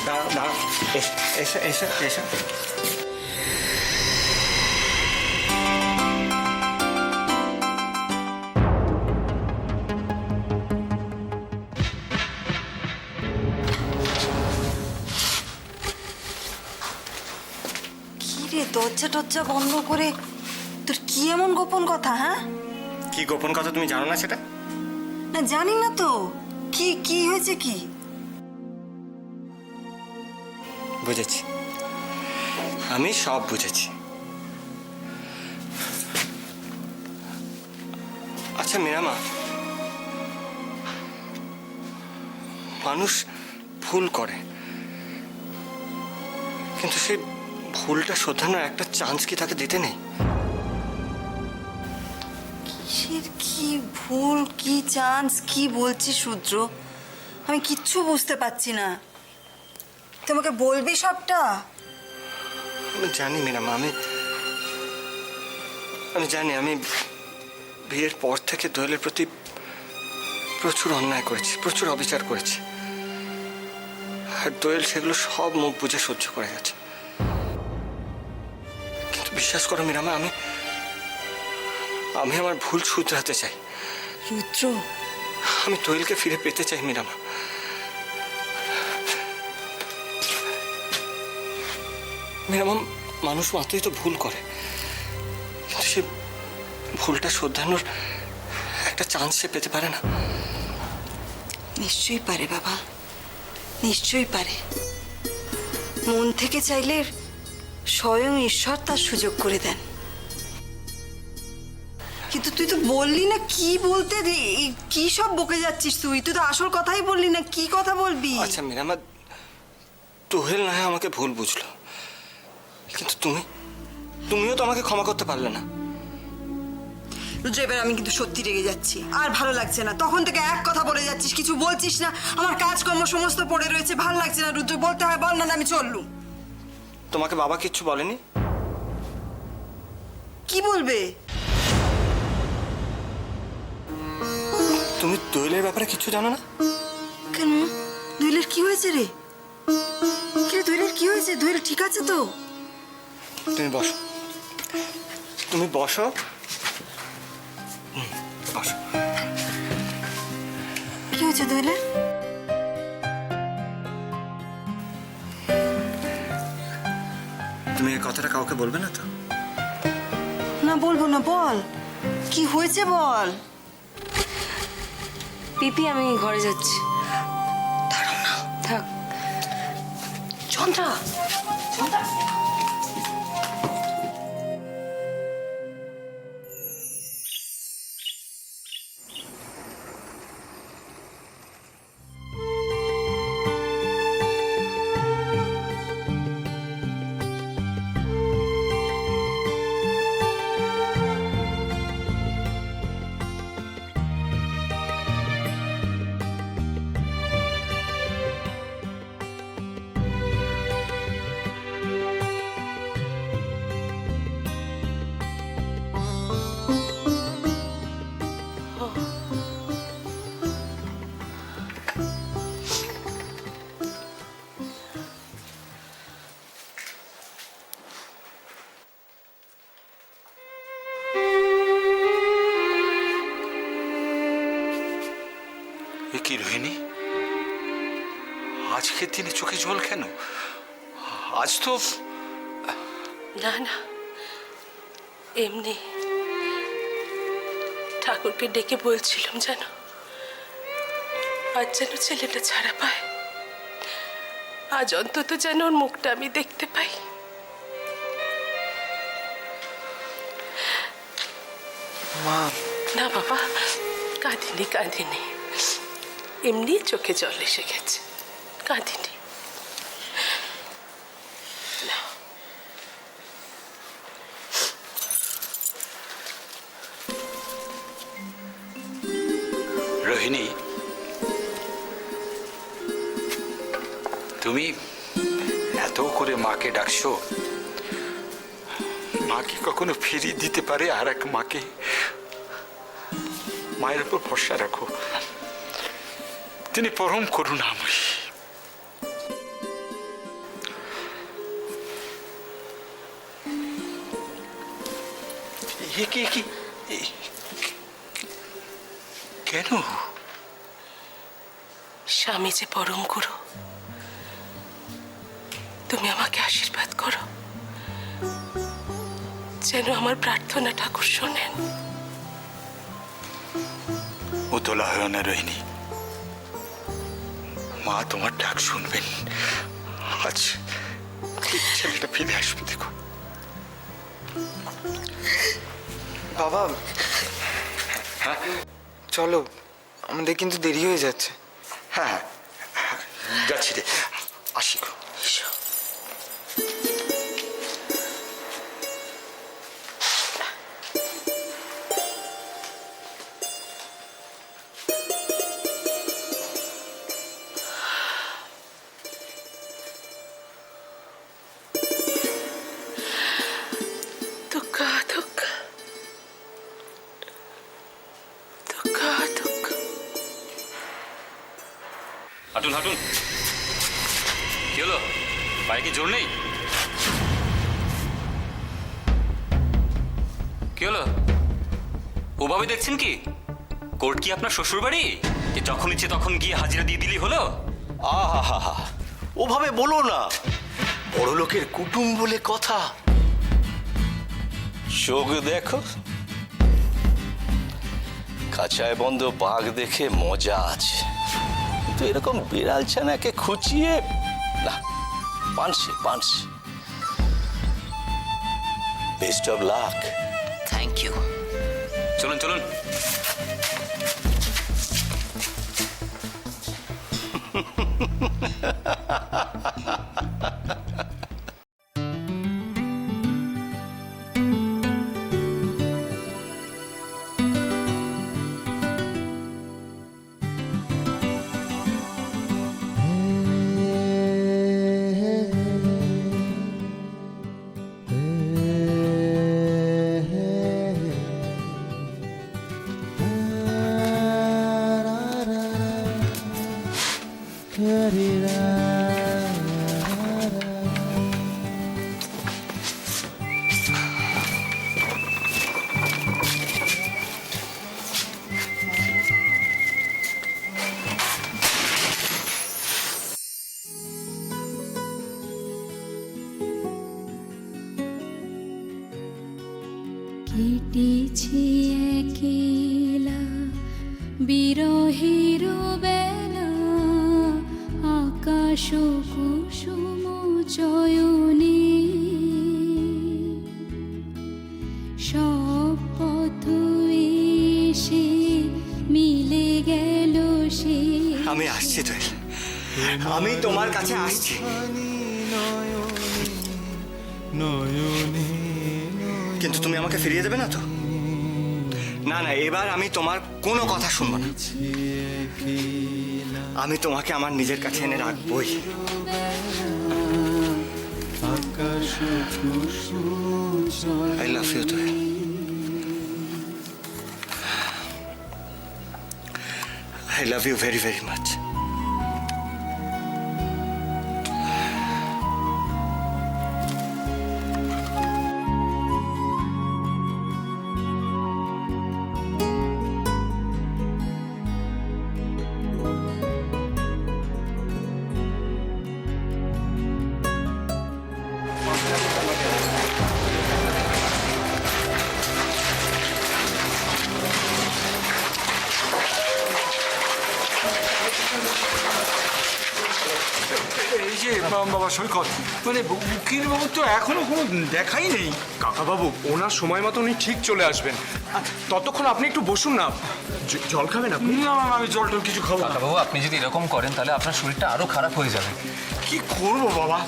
দাঁড়াও দাঁড়াও, এসো এসো এসো। কি রে, দরজা টরজা বন্ধ করে তোর কি এমন গোপন কথা? হ্যাঁ, কি গোপন কথা তুমি জানো না সেটা? না জানি না তো। কি কি হয়েছে কি? বুঝেছি, আমি সব বুঝেছি। আচ্ছা মীরামা, মানুষ ভুল করে, কিন্তু সেই ভুলটা শোধরানোর একটা চান্স কি তাকে দিতে নেই? কিসের কি ভুল, কি চান্স, কি বলছিস রুদ্র? আমি কিচ্ছু বুঝতে পারছি না। তোমাকে বলবি সবটা? আমি জানি মীরামা, আমি জানি আমি বিয়ের পর থেকে দোয়েলের প্রতি প্রচুর অন্যায় করেছি, প্রচুর অবিচার করেছি, আর দোয়েল সেগুলো সব মুখ বুঝে সহ্য করে গেছে। কিন্তু বিশ্বাস করো মীরামা, আমি আমার ভুল শুধরাতে চাই। রুদ্র, আমি দোয়েলকে ফিরে পেতে চাই মীরামা। মীরামা, মানুষ মাত্রই তো ভুল করে, কিন্তু সে ভুলটা শোধরানোর একটা চান্স সে পেতে পারে না। নিশ্চয়ই পারে বাবা, নিশ্চয়ই পারে। মন থেকে চাইলে স্বয়ং ঈশ্বর তার সুযোগ করে দেন। কিন্তু তুই তো বললি না কি বলতে, কি সব বকে যাচ্ছিস তুই? তুই তো আসল কথাই বললি না, কি কথা বলবি? আচ্ছা মীরামা, তোহেল না হয় আমাকে ভুল বুঝলো, কিন্তু তুমিও তো আমাকে ক্ষমা করতে পারলে না। রুদ্র, এবার আমি কিন্তু সত্যি রেগে যাচ্ছি, আর ভালো লাগছে না। তখন থেকে এক কথা বলে যাচ্ছিস, কিছু বলছিস না। আমার কাজকর্ম সমস্ত পড়ে রয়েছে, ভালো লাগছে না। রুদ্র, বলতে হয় বল, না আমি চললুম। তোমাকে বাবা কিচ্ছু বলেনি? কি বলবে? তুমি দোয়েলের ব্যাপারে কিছু জানো না? কেন? দোয়েলের কি হয়েছে রে? কি রে, দোয়েলের কি হয়েছে? দোয়েল ঠিক আছে তো? তুমি বসো, তুমি বসো, বসো। কি হয়েছে দোয়েলের? তুমি এই কথাটা কাউকে বলবে না তো? না বলবো না, বল কি হয়েছে বল। পিপি, আমি ঘরে যাচ্ছি। দাঁড়াও না, থাক। চন্দ্রা, চন্দ্রা। কি রোহিণী, আজকের দিনে চোখে জল কেন? আজ তো না না, এমনি ঠাকুরকে ডেকে বলছিলাম যেন আজ যেন ছেলেটা ছাড়া পায়। আজ অন্তত যেন ওর মুখটা আমি দেখতে পাই। মা। না বাবা, কাঁদিনি কাঁদিনি, এমনি চোখে জল এসে গেছে, কাঁদিনি। রোহিণী, তুমি এত করে মাকে ডাকছো, মাকে কখনো ফিরিয়ে দিতে পারে আর এক মাকে? মায়ের উপর ভরসা রাখো, তিনি পরম করুণাময়ী। কি কেন? স্বামী যে পরম গুরু, তুমি আমাকে আশীর্বাদ করো যেন আমার প্রার্থনা ঠাকুর শোনেন। উতলা হয়েও না রোহিণী, মা তোমার ডাক শুনবেন। আজ ঠিক ছেলেটা ফিরে আসবে, দেখো। বাবা হ্যাঁ চলো, আমাদের কিন্তু দেরি হয়ে যাচ্ছে। হ্যাঁ হ্যাঁ, যাচ্ছি রে, আসি গো। দুঃখা দুঃখা দুঃখা দুঃখা। হাঁটুন হাঁটুন। কি হলো, পায়ে কি জোর নেই? কি হলো, ওভাবে দেখছেন কি? কোর্ট কি আপনার শ্বশুর বাড়ি যে যখন ইচ্ছে তখন গিয়ে হাজিরা দিয়ে দিলি হলো? আহা, ওভাবে বলো না, বড় লোকের কুটুম বলে কথা। চোখ দেখো, খাঁচায় বন্ধ বাঘ দেখে মজা আছে, কিন্তু এরকম বিড়াল ছানাকে খুঁচিয়ে না, পানসে। Best of luck. Thank you. চলুন চলুন। কেটেছি একলা বিরহের বেলা, আকাশ কুসুম চয়নে, সব পথ এসে মিলে গেল সে। আমি আসছি দোয়েল, আমি তোমার কাছে আসছি। কিন্তু তুমি আমাকে ফিরিয়ে দেবে না তো? না না, এবার আমি তোমার কোনো কথা শুনবো না। আমি তোমাকে আমার নিজের কাছে এনে রাখবই। I love you, Doyle. I love you very, very much. এই যে বাবা সৈকত, মানে উকিল বাবু তো এখনো কোনো দেখাই নেই। কাকাবাবু, ওনার সময় মতো উনি ঠিক চলে আসবেন। ততক্ষণ আপনি একটু বসুন না, জল খাবেন আপনি? না আমি জল টল কিছু খাবো না। বাবু, আপনি যদি এরকম করেন তাহলে আপনার শরীরটা আরো খারাপ হয়ে যাবে। কি করবো বাবা,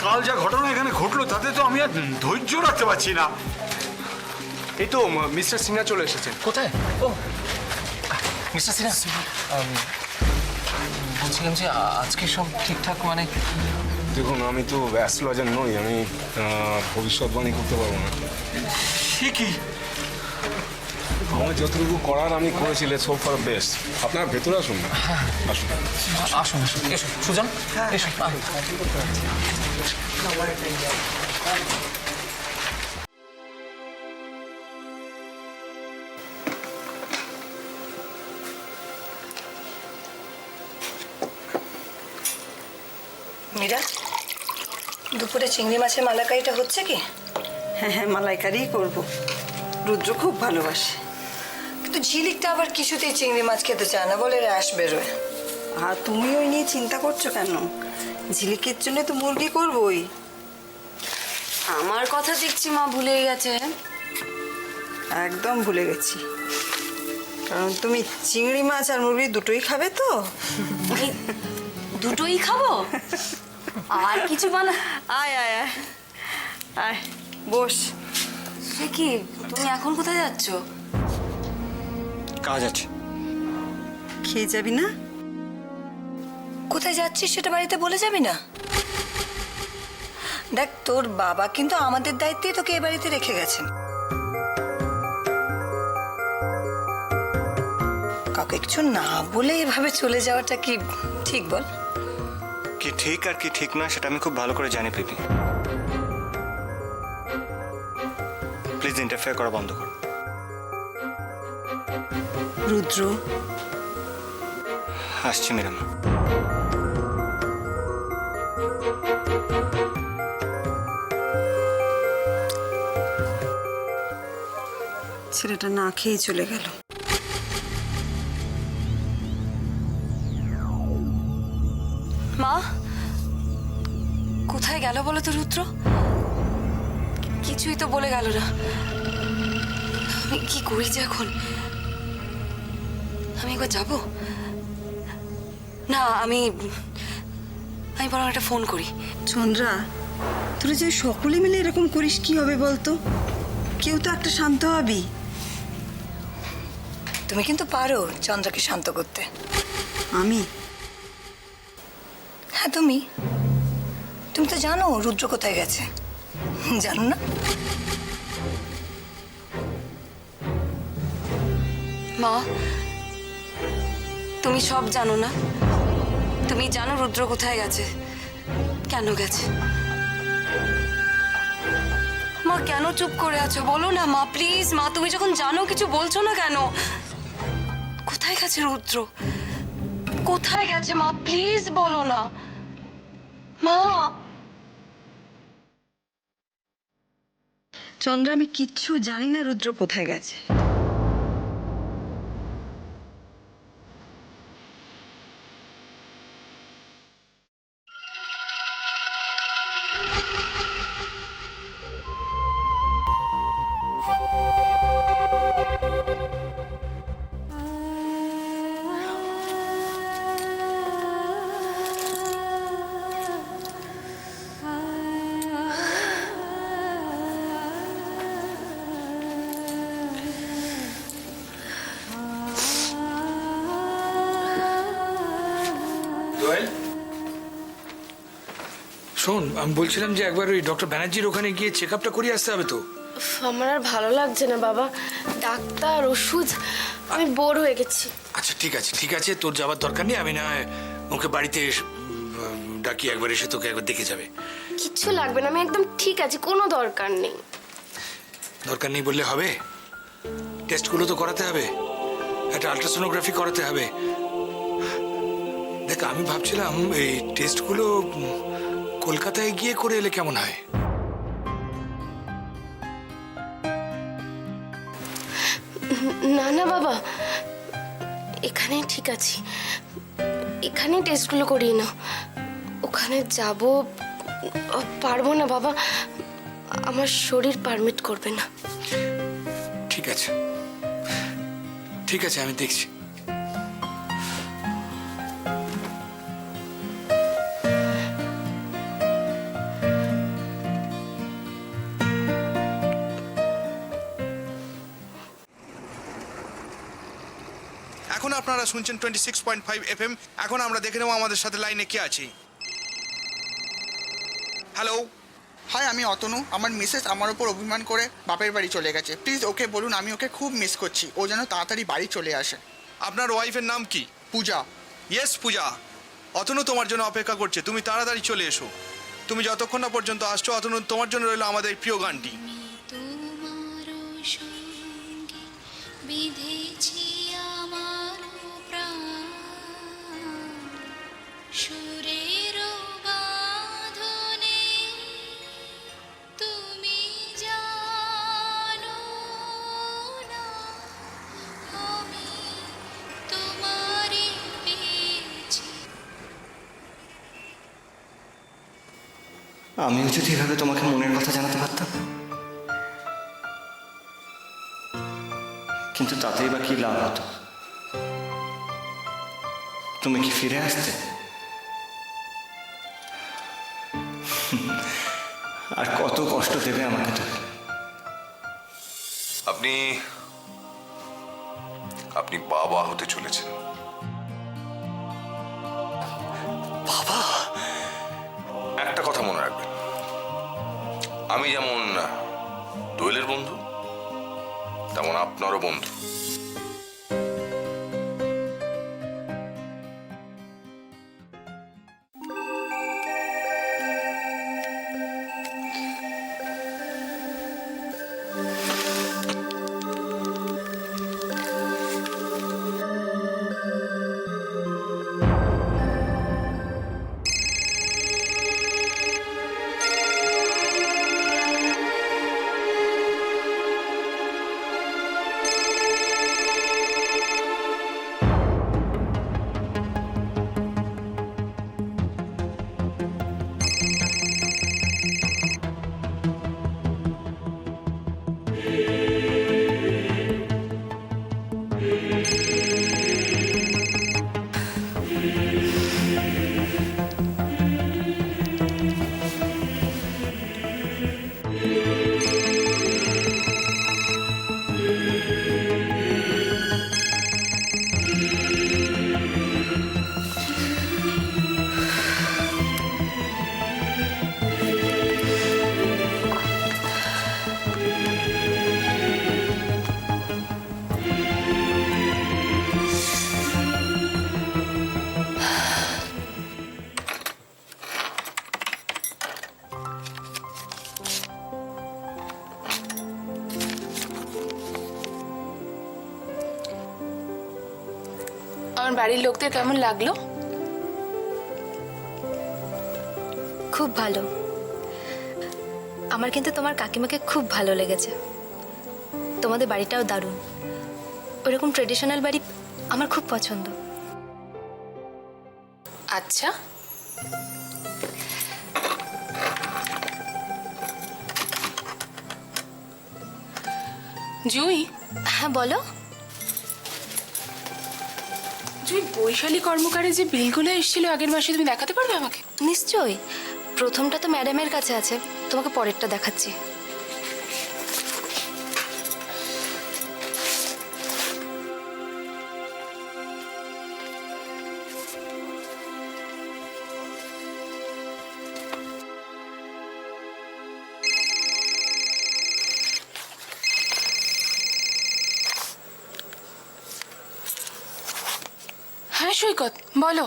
কাল যা ঘটনা এখানে ঘটলো তাতে তো আমি আর ধৈর্য রাখতে পারছি না। এই তো মিস্টার সিনহা চলে এসেছেন। কোথায়? ও মিস্টার সিনহা, বলছিলাম যে আজকে সব ঠিকঠাক, মানে দেখুন, আমি তো অ্যাস্ট্রোলজার নই, আমি ভবিষ্যৎবাণী করতে পারবো না। সে কি? আমার যতটুকু করার আমি করেছি, লেটস হোপ ফর বেস্ট। আপনারা ভেতরে আসুন না, আসুন। আসুন আসুন, এসো সুজন, এসো। মীরা, দুপুরে চিংড়ি মাছের মালাইকারিটা হচ্ছে কি? হ্যাঁ হ্যাঁ, মালাইকারিই করবো। রুদ্র খুব ভালোবাসে। কিন্তু ঝিলিকটা আবার কিছুতেই চিংড়ি মাছ খেতে চায় না, বলে র্যাশ বেরোয়। আর তুমি ওই নিয়ে চিন্তা করছো কেন? ঝিলিকের জন্য তো মুরগি করবোই। আমার কথা দেখছি মা ভুলেই গেছে। একদম ভুলে গেছি, কারণ তুমি চিংড়ি মাছ আর মুরগি দুটোই খাবে তো। দুটোই খাবো, আর কিছু বানা। আয় আয় আয় আয়, বস। সে কি, তুমি এখন কোথায় যাচ্ছ? কাজ আছে। খেয়ে যাবি না? কোথায় যাচ্ছিস সেটা বাড়িতে বলে যাবি না? দেখ, তোর বাবা কিন্তু আমাদের দায়িত্বে তোকে এ বাড়িতে রেখে গেছেন। কাউকে কিছু না বলে এভাবে চলে যাওয়াটা কি ঠিক বল? কি ঠিক আর কি ঠিক না সেটা আমি খুব ভালো করে জানি পিপি। প্লিজ ইন্টারফেয়ার করা বন্ধ করো। রুদ্র, আসছি ম্যাডাম। ছেলেটা না খেয়ে চলে গেল। মা কোথায় গেল বলো তো রুদ্র? কিছুই তো বলে গেল না। আমি কি করি যে এখন? আমি একবার যাব না, আমি বরং একটা ফোন করি। চন্দ্রা, তোরা যে সকলে মিলে এরকম করিস কি হবে বলতো? কেউ তো একটা শান্ত হবি। তুমি কিন্তু পারো চন্দ্রকে শান্ত করতে। আমি? হ্যাঁ তুমি তো জানো রুদ্র কোথায় গেছে, জানো না? মা, তুমি সব জানো না? তুমি জানো রুদ্র কোথায় গেছে, কেন গেছে? মা কেন চুপ করে আছো, বলো না মা, প্লিজ মা। তুমি যখন জানো কিছু বলছো না কেন? কোথায় গেছে রুদ্র, কোথায় গেছে মা? প্লিজ বলো না মা। চন্দ্রা, আমি কিচ্ছু জানি না রুদ্র কোথায় গেছে। শোন, আমি বলছিলাম যে একবার ওই ডক্টর ব্যানার্জির ওখানে গিয়ে চেক আপটা করিয়ে আসতে হবে তো। আমার আর ভালো লাগছে না বাবা, ডাক্তার ওষুধ, আমি বোর হয়ে গেছি। আচ্ছা ঠিক আছে, তোর যাবার দরকার নেই। আমি না ওকে বাড়িতে ডাকি, একবার এসে তোকে একবার দেখে যাবে। কিচ্ছু লাগবে না, আমি একদম ঠিক আছি, কোনো দরকার নেই। দরকার নেই বললে হবে? টেস্টগুলো তো করাতে হবে, একটা আলট্রাসোনোগ্রাফি করাতে হবে। দেখ, আমি ভাবছিলাম এই টেস্টগুলো কলকাতায় গিয়ে করে এলে কেমন হয়? না না বাবা, এখানেই ঠিক আছি, এখানেই টেস্টগুলো করিয়ে নাও। ওখানে যাব পারবো না বাবা, আমার শরীর পারমিট করবে না। ঠিক আছে, আমি দেখছি। এখন আপনারা শুনছেন 26.5 FM। এখন আমরা দেখে নেব আমাদের সাথে লাইনে কে আছে। হ্যালো। হাই, আমি অতনু। আমার মিসেস আমার ওপর অভিমান করে বাপের বাড়ি চলে গেছে। প্লিজ ওকে বলুন আমি ওকে খুব মিস করছি, ও যেন তাড়াতাড়ি বাড়ি চলে আসে। আপনার ওয়াইফের নাম কি? পূজা। ইয়েস পূজা, অতনু তোমার জন্য অপেক্ষা করছে, তুমি তাড়াতাড়ি চলে এসো। তুমি যতক্ষণ না পর্যন্ত আসছো, অতনু তোমার জন্য রইল আমাদের প্রিয় গানটি। বিধেছি আমার প্রাণ সুরের আমিও যদি এভাবে তোমাকে মনের কথা জানাতে পারতাম, কিন্তু তাতেই বা কি লাভ হতো? তুমি কি ফিরে আসতে? আর কত কষ্ট দেবে আমাকে তো? আপনি বাবা হতে চলেছেন। বাবা? একটা কথা মনে রাখবেন, আমি যেমন দোয়েলের বন্ধু, তেমন আপনারও বন্ধু। আমার বাড়ির লোকদের কেমন লাগলো? খুব ভালো। আমার কিন্তু তোমার কাকিমাকে খুব ভালো লেগেছে। তোমাদের বাড়িটাও দারুণ। ওরকম ট্রেডিশনাল বাড়ি আমার খুব পছন্দ। আচ্ছা, জুই। হ্যাঁ বলো। জুই, বৈশালী কর্মকারের যে বিলগুলো এসেছিল আগের মাসে, তুমি দেখাতে পারবে আমাকে? নিশ্চয়ই। প্রথমটা তো ম্যাডামের কাছে আছে, তোমাকে পরেরটা দেখাচ্ছি। হ্যাঁ সৈকত, বলো।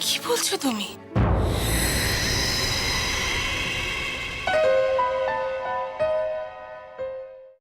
কি বলছো তুমি?